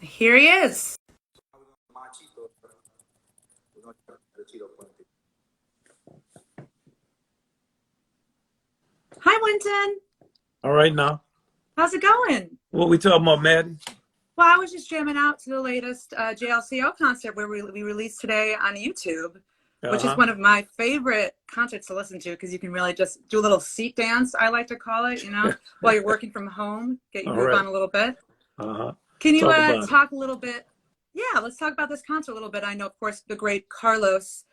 Here he is. Hi, Wynton. All right now. How's it going? What we talking about, Maddie? Well, I was just jamming out to the latest JLCO concert where we released today on YouTube, which is Uh-huh. one of my favorite concerts to listen to because you can really just do a little seat dance, I like to call it, while you're working from home, get your All groove right. on a little bit. Uh-huh. Can you Talk about it. talk a little bit? Yeah, let's talk about this concert a little bit. I know, of course, the great Carlos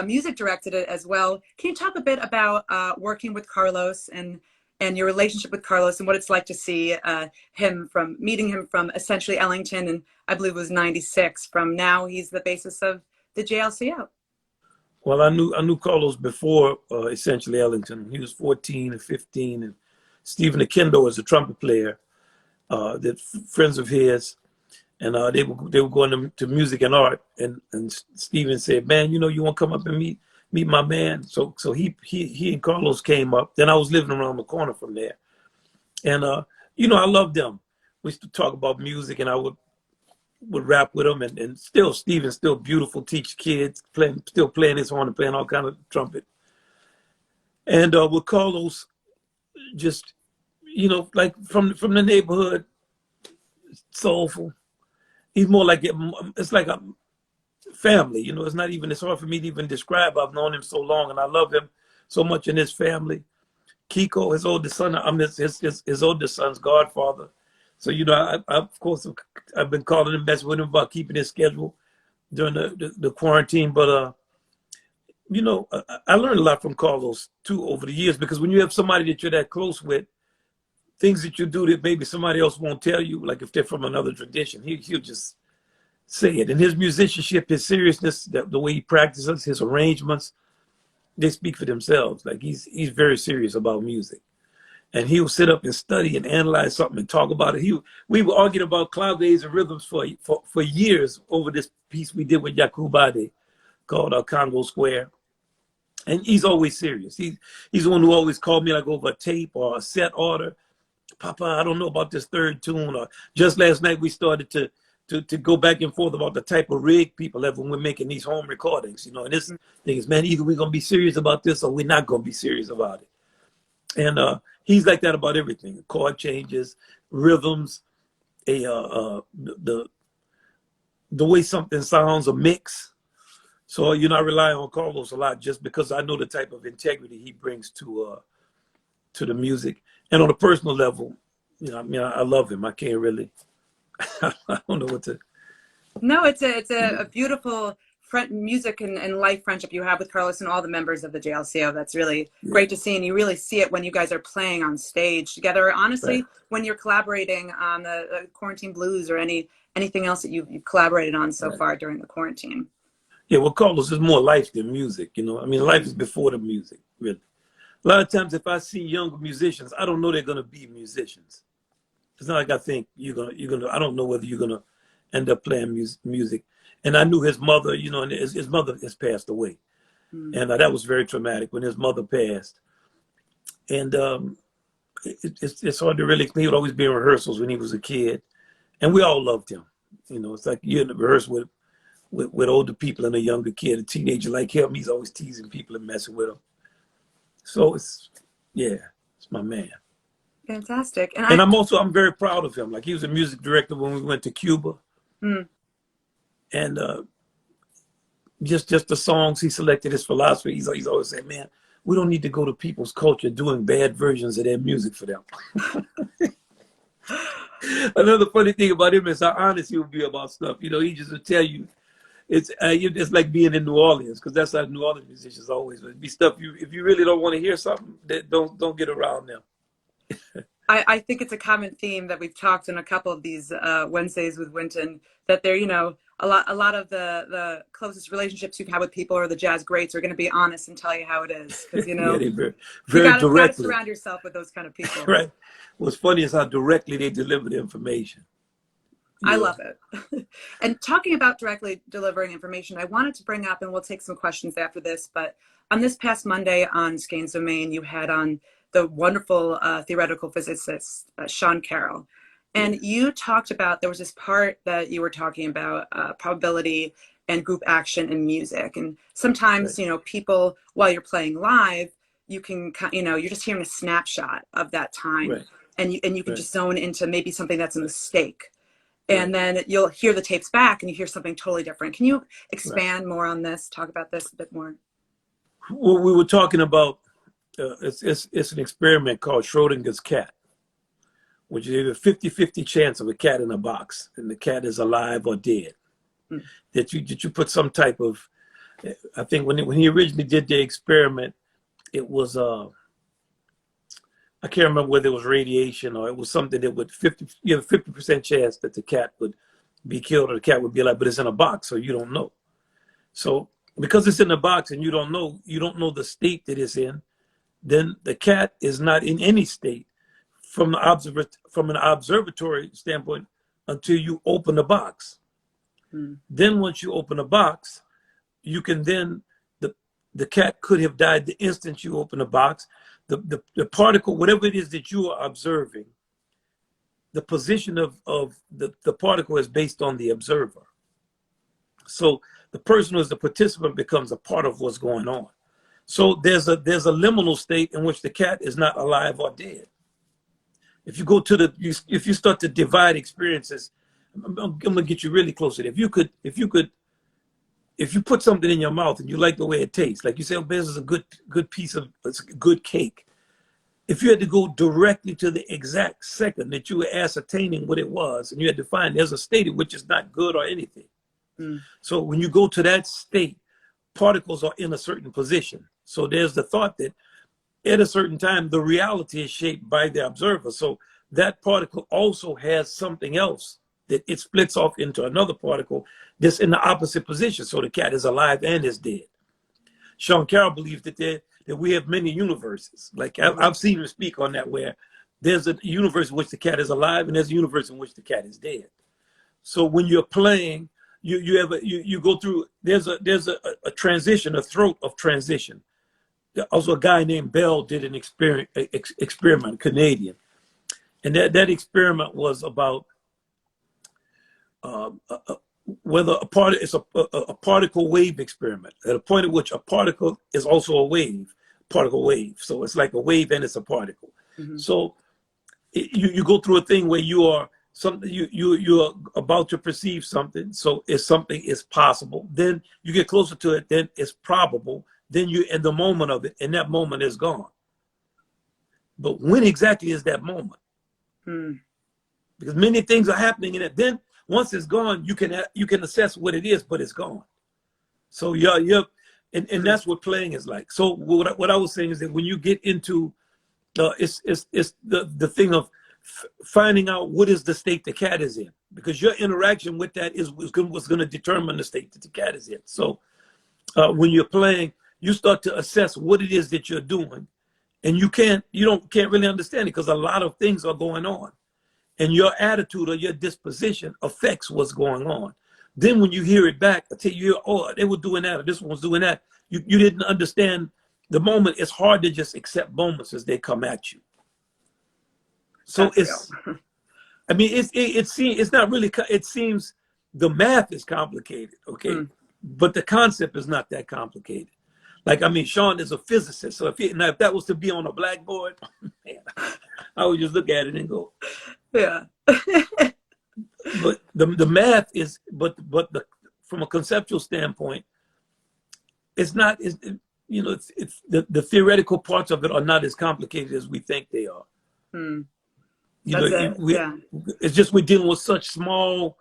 music directed it as well. Can you talk a bit about working with Carlos and your relationship with Carlos and what it's like to see him from meeting him from essentially Ellington, and I believe it was '96. From now, he's the basis of the JLCO. Well, I knew Carlos before essentially Ellington. He was 14 and 15, and Stephen Akendo is a trumpet player. That friends of his, and they were going to music and art, and Stephen said, "Man, you want to come up and meet my man." So he and Carlos came up. Then I was living around the corner from there, and I loved them. We used to talk about music, and I would rap with him, and still Steven's still beautiful, teach kids, still playing his horn and playing all kind of trumpet. And with Carlos, just like from the neighborhood, soulful. He's more like it's like a family. It's not even. It's hard for me to even describe. I've known him so long, and I love him so much in his family. Kiko, his oldest son, I'm his oldest son's godfather. So I of course I've been calling him, messing with him about keeping his schedule during the quarantine. But I learned a lot from Carlos too over the years, because when you have somebody that you're that close with, things that you do that maybe somebody else won't tell you, like if they're from another tradition, he'll just say it. And his musicianship, his seriousness, the way he practices, his arrangements, they speak for themselves. Like he's very serious about music. And he would sit up and study and analyze something and talk about it. We were arguing about claves and rhythms for years over this piece we did with Yakubade called Congo Square. And he's always serious. He's the one who always called me like over a tape or a set order. Papa, I don't know about this third tune. Or just last night we started to go back and forth about the type of rig people have when we're making these home recordings. And this thing is, man, either we're gonna be serious about this or we're not gonna be serious about it. And he's like that about everything: chord changes, rhythms, the way something sounds, a mix. So I rely on Carlos a lot, just because I know the type of integrity he brings to the music. And on a personal level, I love him. I can't really. I don't know what to. No, it's a beautiful music and life friendship you have with Carlos and all the members of the JLCO. That's really Yeah, great to see, and you really see it when you guys are playing on stage together. Or right. honestly, when you're collaborating on the Quarantine Blues or anything else that you've collaborated on so Right. far during the quarantine. Yeah, well, Carlos is more life than music. Life is before the music, really. A lot of times, if I see younger musicians, I don't know they're gonna be musicians. It's not like I think you're gonna. I don't know whether you're gonna end up playing music. And I knew his mother, and his mother has passed away, Mm. and that was very traumatic when his mother passed. And it's hard to really. He would always be in rehearsals when he was a kid, and we all loved him. It's like you're in the rehearsal with older people and a younger kid, a teenager like him. He's always teasing people and messing with them. So yeah, it's my man. Fantastic. And And I'm very proud of him. Like, he was a music director when we went to Cuba, mm, and just the songs he selected, his philosophy. He's always saying, "Man, we don't need to go to people's culture doing bad versions of their music for them." Another funny thing about him is how honest he would be about stuff. He just would tell you. It's like being in New Orleans, because that's how New Orleans musicians always would be stuff. If you really don't want to hear something, that don't get around them. I think it's a common theme that we've talked in a couple of these Wednesdays with Wynton, that they're, a lot of the closest relationships you've had with people or the jazz greats are going to be honest and tell you how it is. Because, Yeah, they very you very gotta directly. surround yourself with those kind of people. Right. What's funny is how directly they deliver the information. I You know. love it. And talking about directly delivering information, I wanted to bring up, and we'll take some questions after this, but on this past Monday on Skeins Domain, you had on the wonderful theoretical physicist, Sean Carroll. Yeah. And you talked about, there was this part that you were talking about probability and group action in music. And Right. sometimes, people, while you're playing live, you can, you're just hearing a snapshot of that time, Right. and you can Right. just zone into maybe something that's a mistake. And Right. then you'll hear the tapes back and you hear something totally different. Can you Right. expand more on this, talk about this a bit more? What we were talking about, it's an experiment called Schrodinger's cat, which is either 50-50 chance of a cat in a box, and the cat is alive or dead. Mm. That you put some type of, I think when he originally did the experiment, it was I can't remember whether it was radiation or it was something that would 50% chance that the cat would be killed or the cat would be alive, but it's in a box, so you don't know. So because it's in a box and you don't know the state that it's in, then the cat is not in any state from an observatory standpoint until you open the box. Mm. Then once you open the box, you can then the cat could have died the instant you open the box. The particle, whatever it is that you are observing, the position of the particle is based on the observer. So the person who is the participant becomes a part of what's going on. So there's a liminal state in which the cat is not alive or dead. If you go to if you start to divide experiences, I'm gonna get you really close to it. If you put something in your mouth and you like the way it tastes, like you say, oh, this is a good piece of, it's a good cake. If you had to go directly to the exact second that you were ascertaining what it was, and you had to find there's a state in which is not good or anything. Mm. So when you go to that state, particles are in a certain position. So there's the thought that at a certain time, the reality is shaped by the observer. So that particle also has something else that it splits off into another particle that's in the opposite position. So the cat is alive and is dead. Sean Carroll believes that we have many universes. Like I've seen him speak on that, where there's a universe in which the cat is alive and there's a universe in which the cat is dead. So when you're playing, you go through, there's a transition, a throat of transition. Also, a guy named Bell did an experiment, Canadian, and that experiment was about whether it's a particle wave experiment, at a point at which a particle is also a wave, particle wave. So it's like a wave and it's a particle. Mm-hmm. So you go through a thing where you are about to perceive something. So if something is possible, then you get closer to it, then it's probable, then you're in the moment of it, and that moment is gone. But when exactly is that moment? Mm. Because many things are happening in it. Then once it's gone, you can assess what it is, but it's gone. So and that's what playing is like. So what I was saying is that when you get into it's the thing of finding out what is the state the cat is in, because your interaction with that is what's going to determine the state that the cat is in. So when you're playing, you start to assess what it is that you're doing, and you can't really understand it because a lot of things are going on, and your attitude or your disposition affects what's going on. Then when you hear it back, until you hear, oh, they were doing that, or this one was doing that, you didn't understand the moment. It's hard to just accept moments as they come at you. So That's I mean, it's not really, it seems the math is complicated, okay? Mm. But the concept is not that complicated. Like, I mean, Sean is a physicist. So if that was to be on a blackboard, man, I would just look at it and go, yeah. But the math is, from a conceptual standpoint, it's not, it's the theoretical parts of it are not as complicated as we think they are. Mm. It's just we're dealing with such small,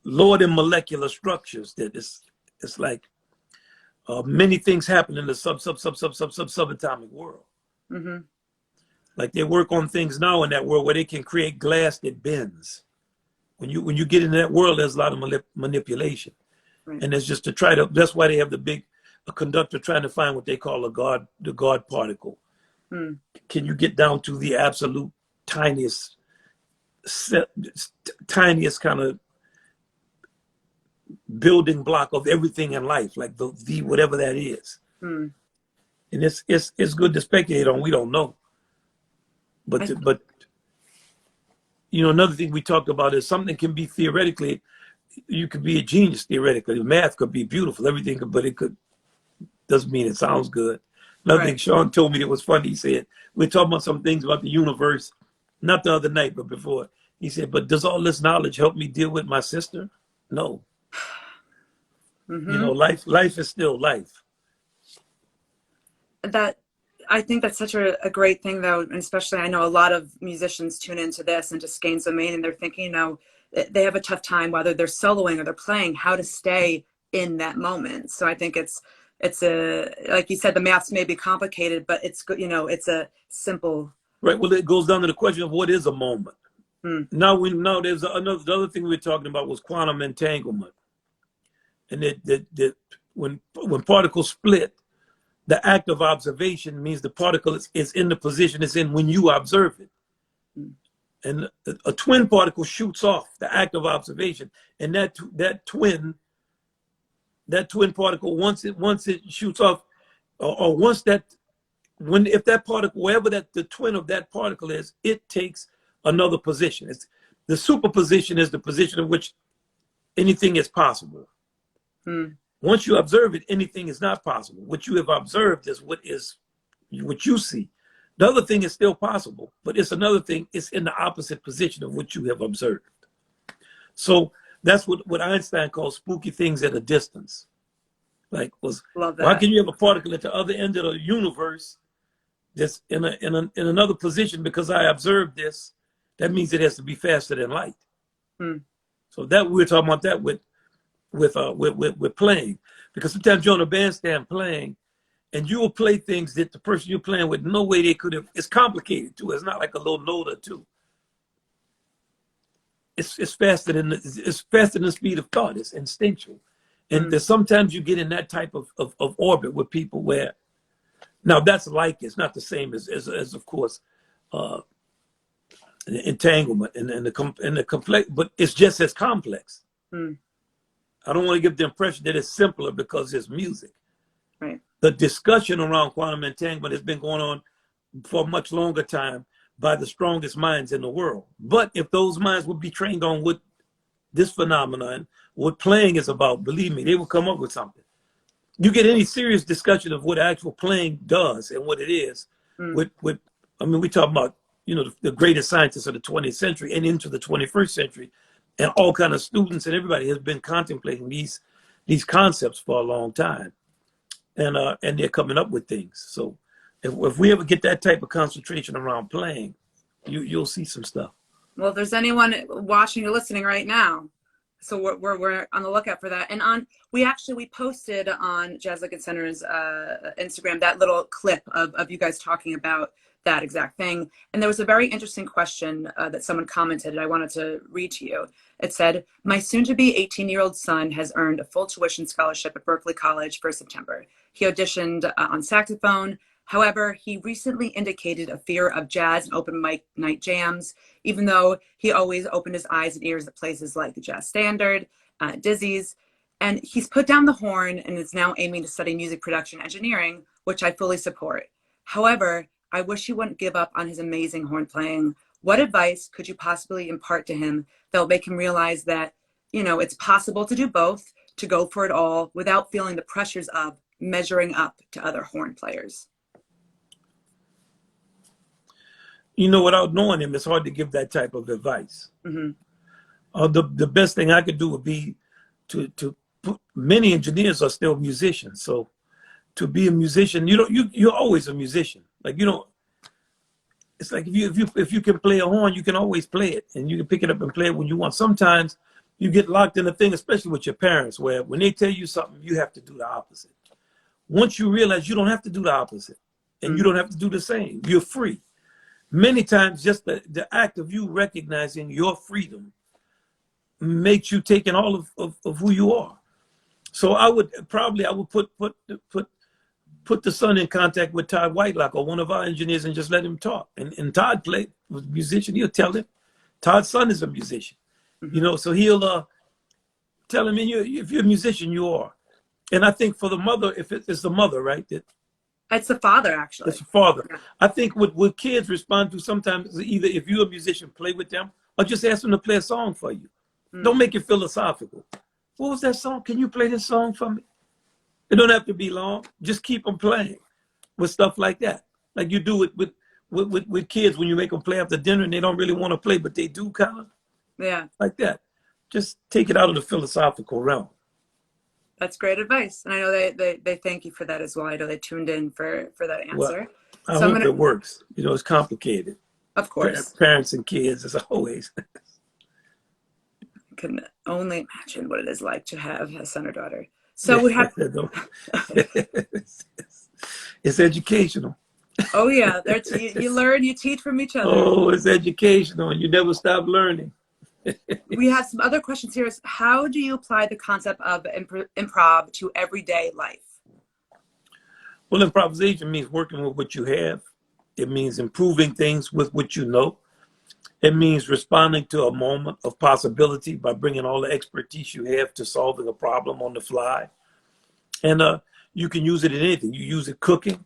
lower than molecular structures that it's like many things happen in the subatomic world. Mm-hmm. Like they work on things now in that world where they can create glass that bends. When you get into that world, there's a lot of manipulation, right. And it's just that's why they have a conductor trying to find what they call the God particle. Mm. Can you get down to the absolute tiniest kind of building block of everything in life, like the whatever that is. Mm. And it's good to speculate on. We don't know. But you know, another thing we talked about is something can be theoretically, you could be a genius theoretically. Math could be beautiful, everything, but it could doesn't mean it sounds good. Another thing Sean told me that was funny. He said, we're talking about some things about the universe, not the other night, but before. He said, but does all this knowledge help me deal with my sister? No. Mm-hmm. You know, life is still life. That I think that's such a great thing, though, and especially I know a lot of musicians tune into this and just gain some meaning, and they're thinking, you know, they have a tough time whether they're soloing or they're playing, how to stay in that moment. So I think it's a, like you said, the maths may be complicated, but it's good, you know, it's a simple. Right. Well, it goes down to the question of what is a moment. Now there's the other thing we were talking about was quantum entanglement, and that when particles split, the act of observation means the particle is in the position it's in when you observe it. And a twin particle shoots off the act of observation, and that twin particle, once it shoots off, or once if that particle, wherever the twin of that particle is, it takes another position. The superposition is the position in which anything is possible. Once you observe it, anything is not possible. What you have observed is what you see. The other thing is still possible, but it's another thing. It's in the opposite position of what you have observed. So that's what Einstein calls spooky things at a distance. Like, why can you have a particle at the other end of the universe that's in another position? Because I observed this, that means it has to be faster than light. So that we're talking about that with playing, because sometimes you're on a bandstand playing, and you will play things that the person you're playing with, no way they could have. It's complicated too. It's not like a little note or two. It's faster than the speed of thought. It's instinctual, and there's sometimes you get in that type of orbit with people where, now that's like, it's not the same as of course, entanglement and the complex, but it's just as complex. I don't want to give the impression that it's simpler because it's music. Right. The discussion around quantum entanglement has been going on for a much longer time by the strongest minds in the world. But if those minds would be trained on what this phenomenon, what playing is about, believe me, they will come up with something. You get any serious discussion of what actual playing does and what it is, I mean, we talk about, you know, the greatest scientists of the 20th century and into the 21st century, and all kind of students and everybody has been contemplating these concepts for a long time, and they're coming up with things. So if we ever get that type of concentration around playing, you'll see some stuff. Well, if there's anyone watching or listening right now, so we're on the lookout for that. And we posted on Jazz Lincoln Center's Instagram that little clip of you guys talking about that exact thing. And there was a very interesting question that someone commented, and I wanted to read to you. It said, my soon-to-be 18-year-old son has earned a full tuition scholarship at Berklee College for September. He auditioned on saxophone. However, he recently indicated a fear of jazz and open mic night jams, even though he always opened his eyes and ears at places like the Jazz Standard, Dizzy's. And he's put down the horn and is now aiming to study music production engineering, which I fully support. However, I wish he wouldn't give up on his amazing horn playing. What advice could you possibly impart to him that will make him realize that, you know, it's possible to do both, to go for it all without feeling the pressures of measuring up to other horn players? You know, without knowing him, it's hard to give that type of advice. The best thing I could do would be to put, many engineers are still musicians. So to be a musician, you're always a musician. Like, you don't, it's like if you can play a horn, you can always play it, and you can pick it up and play it when you want. Sometimes you get locked in a thing, especially with your parents, where when they tell you something, you have to do the opposite. Once you realize you don't have to do the opposite, and you don't have to do the same, you're free. Many times just the act of you recognizing your freedom makes you taking all of who you are. So I would put the son in contact with Todd Whitelock or one of our engineers and just let him talk. And Todd was a musician. He'll tell him. Todd's son is a musician. You know, so he'll tell him, if you're a musician, you are. And I think for the mother, if it's the mother, right, that It's the father, It's actually. a father. Yeah. I think what kids respond to sometimes is either if you're a musician, play with them, or just ask them to play a song for you. Don't Mm. make it philosophical. What was that song? Can you play this song for me? It don't have to be long. Just keep them playing with stuff like that. Like you do it with kids when you make them play after dinner and they don't really want to play, but they do kind of Yeah. like that. Just take it out of the philosophical realm. That's great advice. And I know they thank you for that as well. I know they tuned in for that Well, answer. I So I'm hope gonna, it works. You know, it's complicated. of course, Parents and kids, as always. can only imagine what it is like to have a son or daughter. So Yeah, we have, it's educational. oh yeah, you learn, you teach from each other. Oh, it's educational, and you never stop learning. We have some other questions here. Is how do you apply the concept of improv to everyday life? Well, improvisation means working with what you have. It means improving things with what you know. It means responding to a moment of possibility by bringing all the expertise you have to solving a problem on the fly. And you can use it in anything. You use it cooking.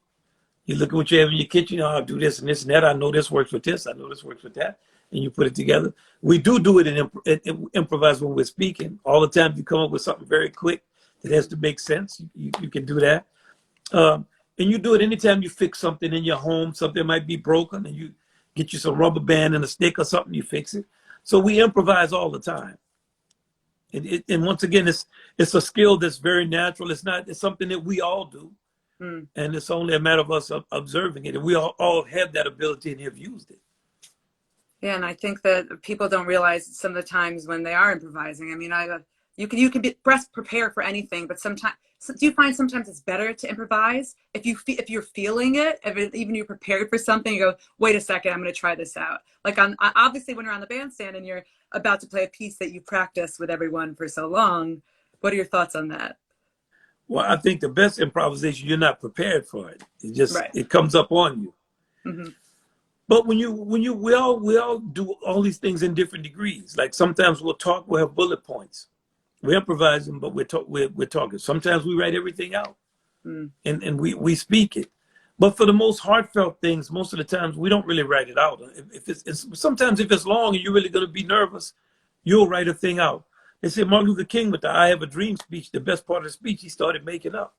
You look at what you have in your kitchen. Oh, I'll do this and this and that. I know this works with this. I know this works with that. And you put it together. We do it in improvise when we're speaking. All the time you come up with something very quick that has to make sense. You can do that. And you do it anytime you fix something in your home. Something might be broken and you get you some rubber band and a stick or something, you fix it. So we improvise all the time. And once again, it's a skill that's very natural. It's something that we all do. Mm. And it's only a matter of us observing it. And we all have that ability and have used it. Yeah, and I think that people don't realize some of the times when they are improvising. I mean, you can be best prepared for anything, but sometimes do you find sometimes it's better to improvise if if you're feeling it, even you're prepared for something, you go, wait a second, I'm going to try this out. Like obviously when you're on the bandstand and you're about to play a piece that you practiced with everyone for so long, what are your thoughts on that? Well, I think the best improvisation, you're not prepared for it. Right. It comes up on you. Mm-hmm. But we all do all these things in different degrees. Like sometimes we'll have bullet points. We're improvising, but we're talking. Sometimes we write everything out, and we speak it. But for the most heartfelt things, most of the times we don't really write it out. Sometimes if it's long and you're really going to be nervous, you'll write a thing out. They say Martin Luther King with the "I Have a Dream" speech. The best part of the speech he started making up.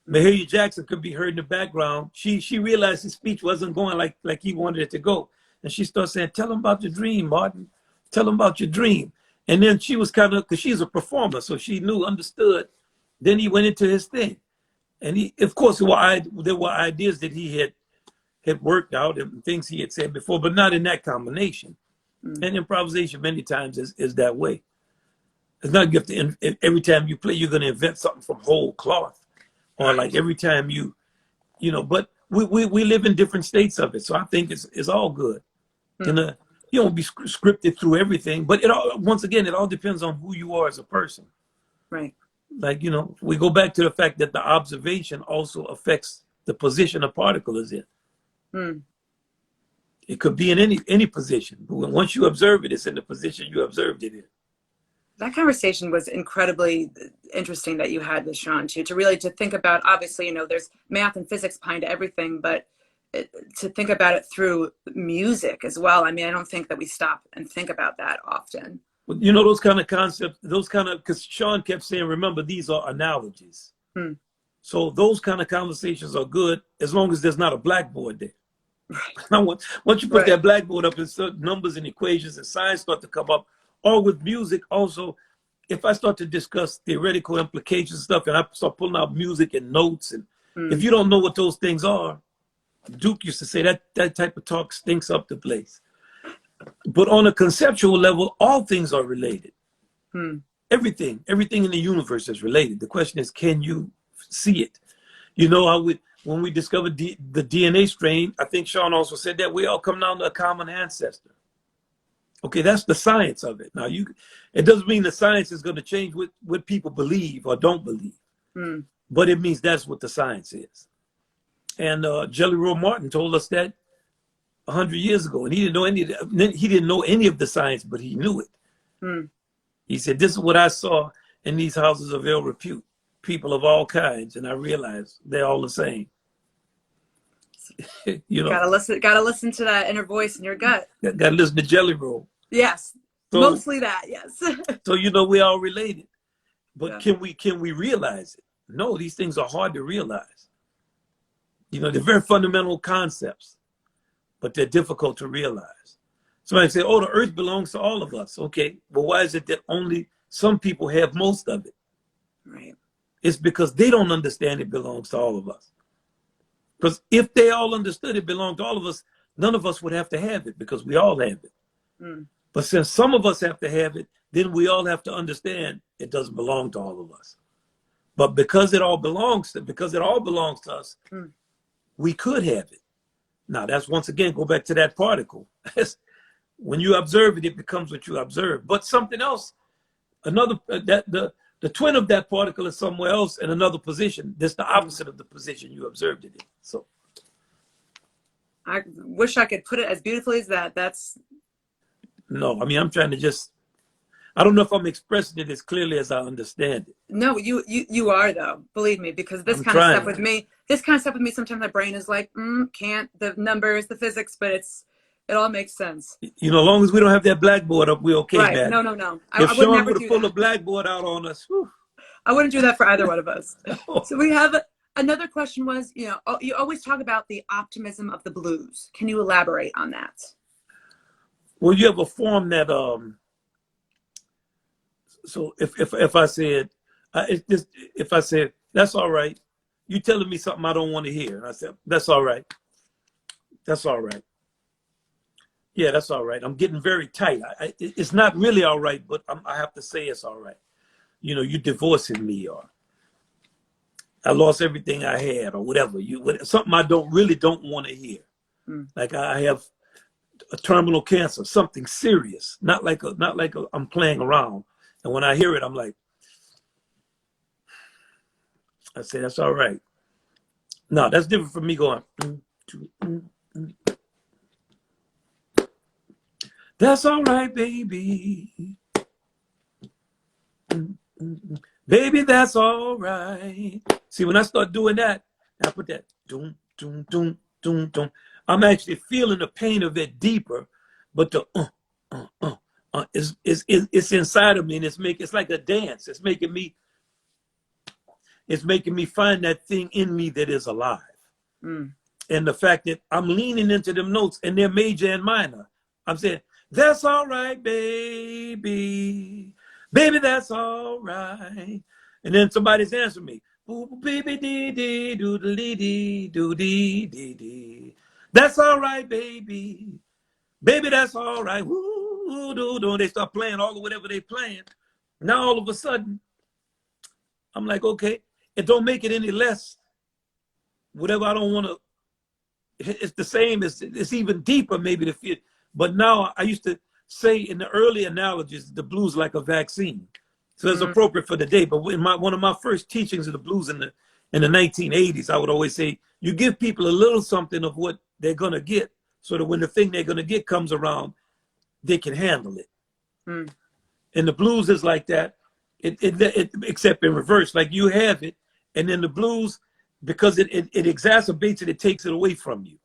Mahalia Jackson could be heard in the background. She realized his speech wasn't going like he wanted it to go, and she started saying, "Tell him about your dream, Martin. Tell him about your dream." And then she was kind of, because she's a performer, so she understood. Then he went into his thing, and of course, there were ideas that he had worked out and things he had said before, but not in that combination. And improvisation many times is that way. It's not good to every time you play, you're going to invent something from whole cloth, or like every time But we live in different states of it, so I think it's all good. And you don't be scripted through everything, but once again, it all depends on who you are as a person. Right. Like we go back to the fact that the observation also affects the position a particle is in. Mm. It could be in any position, but once you observe it, it's in the position you observed it in. That conversation was incredibly interesting that you had with Sean too, to think about, obviously, there's math and physics behind everything, but to think about it through music as well. I mean, I don't think that we stop and think about that often. Well, those kind of concepts, because Sean kept saying, remember, these are analogies. So those kind of conversations are good as long as there's not a blackboard there. Now, once you put that blackboard up and certain numbers and equations and science start to come up, or with music also, if I start to discuss theoretical implications and stuff and I start pulling out music and notes, and if you don't know what those things are, Duke used to say that type of talk stinks up the place. But on a conceptual level, all things are related. Everything in the universe is related. The question is, can you see it? When we discovered the DNA strain, I think Sean also said that we all come down to a common ancestor. Okay, that's the science of it. Now, it doesn't mean the science is going to change what people believe or don't believe, but it means that's what the science is. And Jelly Roll Martin told us that 100 years ago, and he didn't know any of the science, but he knew it. He said, "This is what I saw in these houses of ill repute, people of all kinds, and I realized they're all the same." You know, Gotta listen to that inner voice in your gut. got to listen to Jelly Roll. Yes. So, Mostly that, yes. so you know, we all related. But Yeah. can we realize it? No, these things are hard to realize. You know, they're very fundamental concepts, but they're difficult to realize. Somebody say, oh, the earth belongs to all of us. Okay, but why is it that only some people have most of it? Right. It's because they don't understand it belongs to all of us. Because if they all understood it belonged to all of us, none of us would have to have it because we all have it. Mm. But since some of us have to have it, then we all have to understand it doesn't belong to all of us. But because it all belongs to us, we could have it. Now that's once again, go back to that particle. When you observe it, it becomes what you observe. But something else, another the twin of that particle is somewhere else in another position. That's the opposite of the position you observed it in. So I wish I could put it as beautifully as that. That's no, I mean I'm trying to just I don't know if I'm expressing it as clearly as I understand it. no, you are though. Believe me, because I'm trying. this kind of stuff with me, sometimes my brain is like, can't the numbers, the physics, but it all makes sense. You know, as long as we don't have that blackboard up, we're okay, Right. man. No. If I would Sean never would do have pulled that. a blackboard out on us, whew. I wouldn't do that for either one of us. So we have another question was, you always talk about the optimism of the blues. Can you elaborate on that? Well, you have a form that so if I said if I said that's all right, you telling me something I don't want to hear, and I said that's all right, that's all right, yeah, that's all right. I'm getting very tight. It's not really all right, but I have to say it's all right. You know, you divorcing me, or I lost everything I had, or whatever. Something I don't want to hear. Like I have a terminal cancer, something serious, not like I'm playing around. And when I hear it, I'm like, I say, that's all right. No, that's different from me going, that's all right, baby. Baby, that's all right. See, when I start doing that, I put that, doom, doom, doom, doom, doom. I'm actually feeling the pain of it deeper, but the it's inside of me, and it's like a dance. It's making me find that thing in me that is alive. And the fact that I'm leaning into them notes, and they're major and minor. I'm saying, that's all right, baby. Baby, that's all right. And then somebody's answering me. Baby, dee dee doo dee doo dee dee dee. That's all right, baby. Baby, that's all right. Woo, doo, doo. They start playing all of whatever they playing. Now all of a sudden, I'm like, okay, it don't make it any less. Whatever I don't want to, it's the same. It's even deeper maybe to feel. But now I used to say in the early analogies, the blues like a vaccine. So it's appropriate for the day. But in one of my first teachings of the blues in the 1980s, I would always say, you give people a little something of what they're going to get, so that when the thing they're going to get comes around, they can handle it. And the blues is like that, except in reverse. Like you have it, and then the blues, because it exacerbates it, it takes it away from you.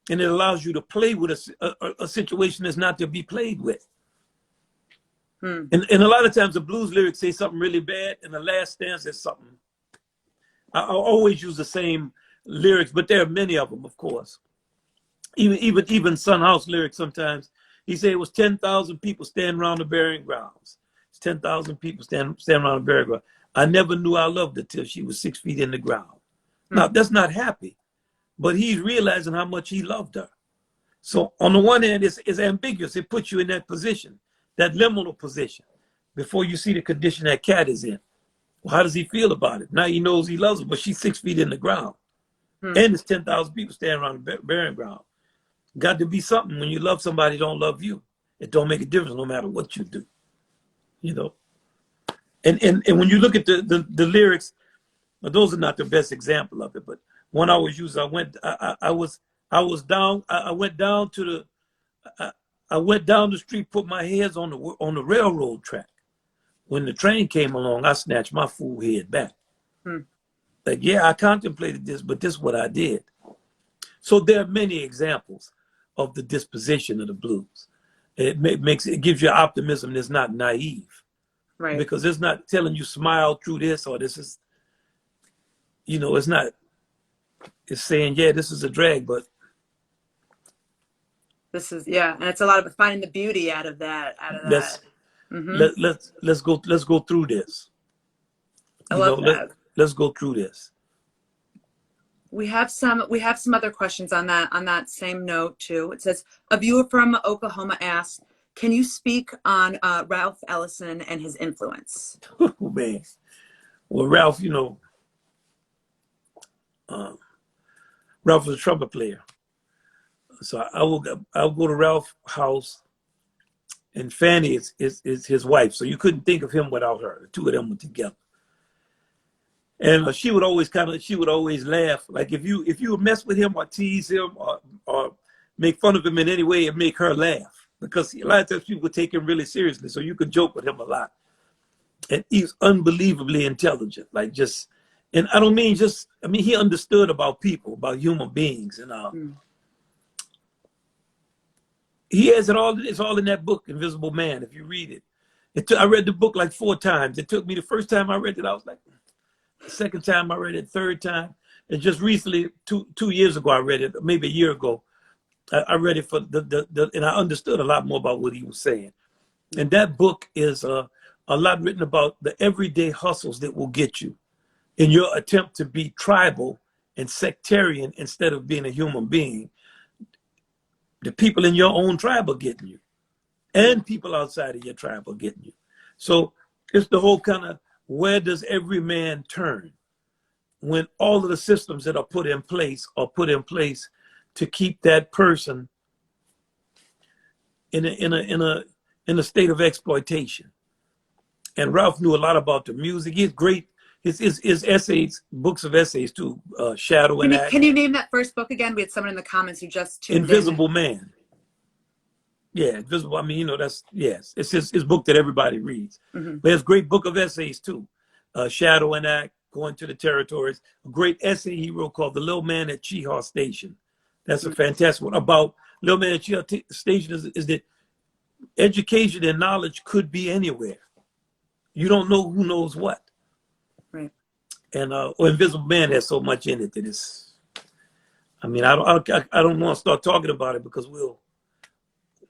And it allows you to play with a situation that's not to be played with. And a lot of times the blues lyrics say something really bad, and the last stanza is something. I always use the same lyrics, but there are many of them, of course. Even Son House lyrics sometimes. He said it was 10,000 people standing around the burying grounds. It's 10,000 people standing around the burying ground. I never knew I loved her till she was 6 feet in the ground. Now, that's not happy, but he's realizing how much he loved her. So on the one hand, it's ambiguous. It puts you in that position, that liminal position, before you see the condition that cat is in. Well, how does he feel about it? Now he knows he loves her, but she's 6 feet in the ground. And there's 10,000 people standing around the burying ground. Got to be something when you love somebody who don't love you. It don't make a difference no matter what you do. You know? And when you look at the lyrics, well, those are not the best example of it, but one I always use, I went down the street, put my head on the railroad track. When the train came along, I snatched my fool head back. Like, yeah, I contemplated this, but this is what I did. So there are many examples of the disposition of the blues. It gives you optimism that's not naive, Right. because it's not telling you smile through this, or this is, it's not. It's saying, yeah, this is a drag, but This is, yeah, and it's a lot of finding the beauty out of that, let's Hmm. let's go through this. I love that. Let's go through this. We have some other questions on that same note too. It says a viewer from Oklahoma asks, can you speak on Ralph Ellison and his influence? Oh, man. Well, Ralph, Ralph was a trumpet player. So I'll go to Ralph's house, and Fanny is his wife. So you couldn't think of him without her. The two of them were together. And she would always laugh. Like if you would mess with him or tease him or make fun of him in any way, and make her laugh, because a lot of times people would take him really seriously. So you could joke with him a lot. And he's unbelievably intelligent. And I don't mean he understood about people, about human beings, and he has it all. It's all in that book, Invisible Man. If you read it, I read the book like 4 times. It took me, the first time I read it, I was like, the second time I read it, third time, and just recently, two years ago, I read it, maybe a year ago. I read it for and I understood a lot more about what he was saying. And that book is a lot written about the everyday hustles that will get you in your attempt to be tribal and sectarian instead of being a human being. The people in your own tribe are getting you, and people outside of your tribe are getting you. So it's the whole kind of, where does every man turn when all of the systems that are put in place to keep that person in a state of exploitation. And Ralph knew a lot about the music. He's great. His essays, books of essays too, Shadow and Act. Can you name that first book again? We had someone in the comments who just tuned Invisible in. Man. Yeah, Invisible. It's his book that everybody reads. Mm-hmm. But it's a great book of essays too. Shadow and Act, Going to the Territories. A great essay he wrote called The Little Man at Cheehaw Station. That's a fantastic one. About Little Man at Cheehaw Station is that education and knowledge could be anywhere. You don't know who knows what. Right. And Invisible Man has so much in it that it's, I don't want to start talking about it, because we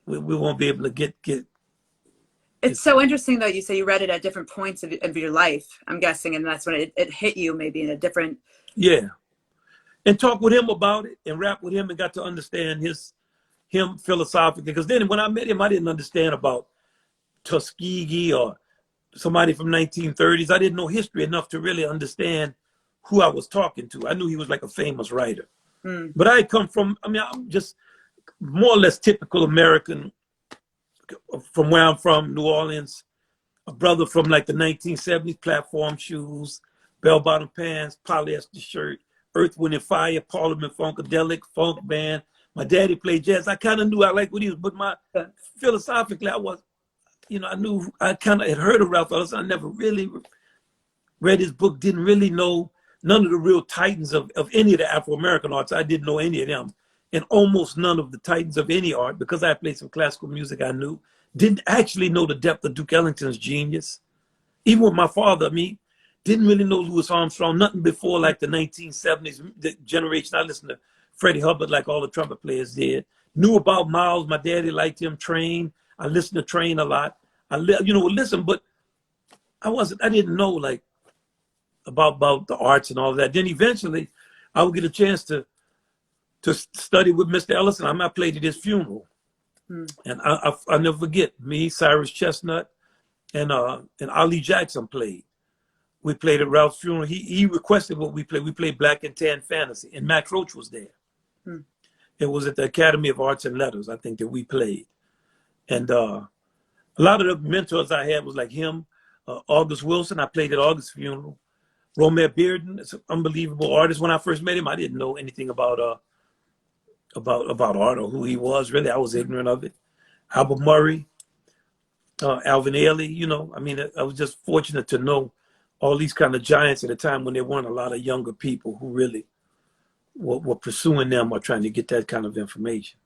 won't be able to get. It's so interesting though. You say you read it at different points of your life, I'm guessing, and that's when it hit you maybe in a different. Yeah. And talk with him about it and rap with him and got to understand him philosophically. Because then when I met him, I didn't understand about Tuskegee or somebody from 1930s. I didn't know history enough to really understand who I was talking to. I knew he was like a famous writer. But I come from, I'm just more or less typical American from where I'm from, New Orleans. A brother from like the 1970s, platform shoes, bell-bottom pants, polyester shirt, Earth, Wind and Fire, Parliament Funkadelic, funk band. My daddy played jazz. I kind of knew I liked what he was, but philosophically, I kind of had heard of Ralph Ellison. I never really read his book, didn't really know none of the real titans of any of the Afro-American arts. I didn't know any of them. And almost none of the titans of any art, because I played some classical music I knew. Didn't actually know the depth of Duke Ellington's genius. Even with my father, didn't really know Louis Armstrong, nothing before like the 1970s, the generation. I listened to Freddie Hubbard like all the trumpet players did. Knew about Miles. My daddy liked him. Train. I listened to Train a lot. Listen, but I didn't know like about the arts and all that. Then eventually I would get a chance to study with Mr. Ellison. I played at his funeral. And I never forget, me, Cyrus Chestnut, and Ali Jackson played. We played at Ralph's funeral. He requested what we played. We played Black and Tan Fantasy, and Max Roach was there. It was at the Academy of Arts and Letters, I think, that we played. And a lot of the mentors I had was like him, August Wilson. I played at August's funeral. Romare Bearden is an unbelievable artist. When I first met him, I didn't know anything about art or who he was. Really, I was ignorant of it. Albert Murray, Alvin Ailey. I was just fortunate to know all these kind of giants at a time when there weren't a lot of younger people who really were pursuing them or trying to get that kind of information.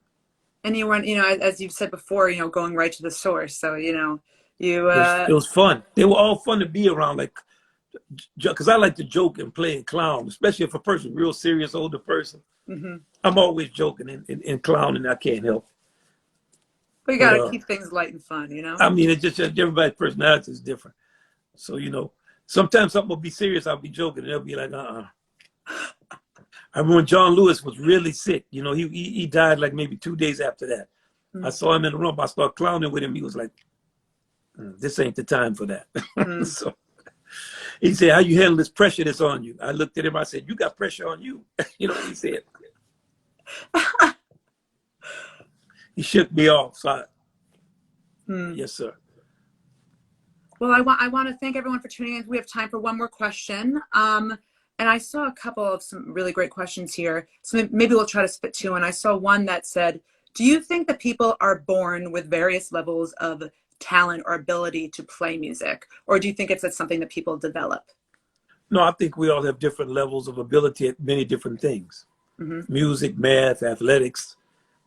And you weren't, as you've said before, going right to the source. So, you, It was fun. They were all fun to be around, like, because I like to joke and play and clown, especially if a person, real serious older person. mm-hmm. I'm always joking and clowning. I can't help. But you got to keep things light and fun, I mean, it's just everybody's personality is different. So, sometimes something will be serious. I'll be joking and they'll be like, I remember when John Lewis was really sick. He died like maybe 2 days after that. Mm-hmm. I saw him in the room. I started clowning with him. He was like, this ain't the time for that. Mm-hmm. So he said, how you handle this pressure that's on you? I looked at him. I said, you got pressure on you. You know what he said? He shook me off. So yes, sir. Well, I want to thank everyone for tuning in. We have time for one more question. And I saw a couple of some really great questions here. So maybe we'll try to spit two. And I saw one that said, do you think that people are born with various levels of talent or ability to play music? Or do you think it's something that people develop? No, I think we all have different levels of ability at many different things. Mm-hmm. Music, math, athletics.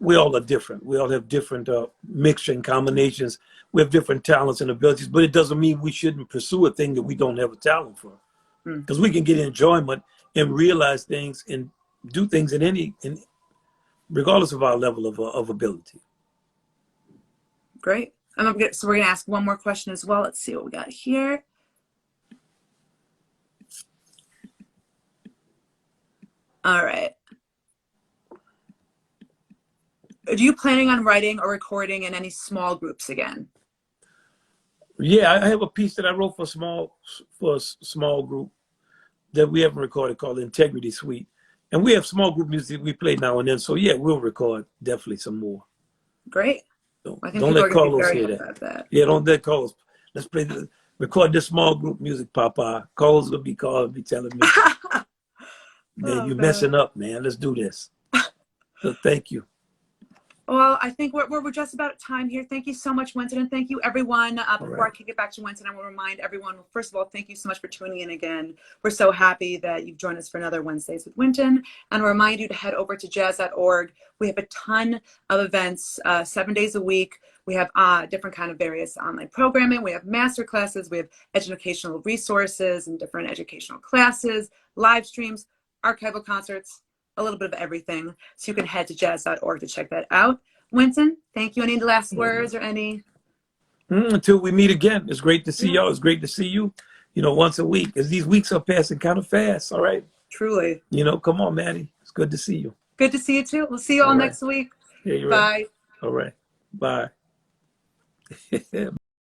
We all are different. We all have different mixture and combinations. We have different talents and abilities, but it doesn't mean we shouldn't pursue a thing that we don't have a talent for. Because we can get enjoyment and realize things and do things regardless of our level of ability. Great. So we're going to ask one more question as well. Let's see what we got here. All right. Are you planning on writing or recording in any small groups again? Yeah, I have a piece that I wrote for a small group that we haven't recorded called Integrity Suite. And we have small group music we play now and then. So yeah, we'll record definitely some more. Great. So I think don't let Carlos hear that. Yeah, don't let Carlos. Let's record this small group music, Papa. Carlos will be calling me, telling me, man, you're messing up, man. Let's do this. So thank you. Well, I think we're just about at time here. Thank you so much, Wynton, and thank you, everyone. Before I kick it back to Wynton, I will remind everyone, first of all, thank you so much for tuning in again. We're so happy that you've joined us for another Wednesdays with Wynton, and I remind you to head over to jazz.org. We have a ton of events, 7 days a week. We have different kind of various online programming. We have master classes. We have educational resources and different educational classes, live streams, archival concerts, a little bit of everything. So you can head to jazz.org to check that out. Wynton, thank you. Any last words or any? Until we meet again. It's great to see y'all. It's great to see you, once a week. As these weeks are passing kind of fast, all right? Truly. Come on, Maddie. It's good to see you. Good to see you too. We'll see you all next week. Yeah, you're Bye. Right. All right. Bye.